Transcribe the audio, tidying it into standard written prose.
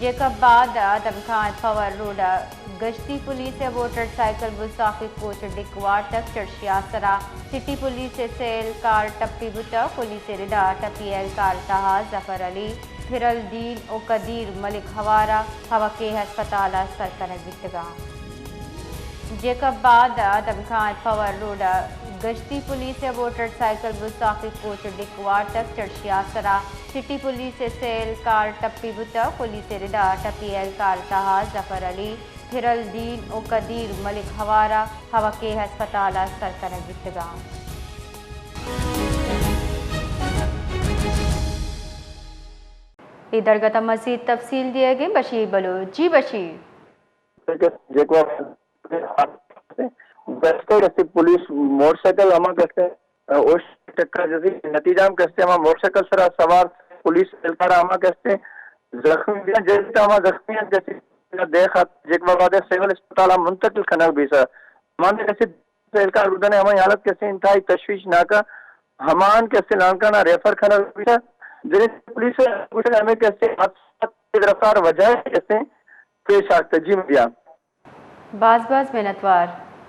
जेकबाद आदम Khan power road गश्ती police motor cycle गुस्ताखी coach डिकवार तक चढ़शियासरा सिटी पुलिस सेल कार टप्पी बुटा पुलिस रिदा टप्पी एहलकार तहा जफर अली फिरल दीन ओ कदीर मलिक हवारा हवके हस्पताल सरकन बितगा जेकबाद आदम खान पवर रोड गश्ती पुलिस मोटर साइकिल गुस्ताखी कोच डिकवार तक चढ़शियासरा सिटी पुलिस सेल कार टप्पी बुटा पुलिस रिदा टप्पी एहलकार तहा जफर अली फिरल दीन ओ कदीर मलिक हवारा हवके हस्पताल सरकन बितगा इधर गता मजीद तफसील दिए गए बशीर बलूच। जी बशीर। पुलिस मोटरसाइकिल अमा करते टक्कर जैसी नतीजा में करते हम मोटरसाइकिल सरा सवार पुलिस एहलकार अमा करते जख्मी जैसे हम जख्मी जैसे देखा जेकबाद सिविल अस्पताल मुंतकिल खनक भी सर हमारे कैसे एहलकार उधर हमारी हालत कैसे इंतहाई तशवीश नाका हमान कैसे लानका ना रेफर खनक भी सर पुलिस हमें कैसे रफ्तार वजह कैसे पेश आते जी मिया बाज बाज मेहनतवार।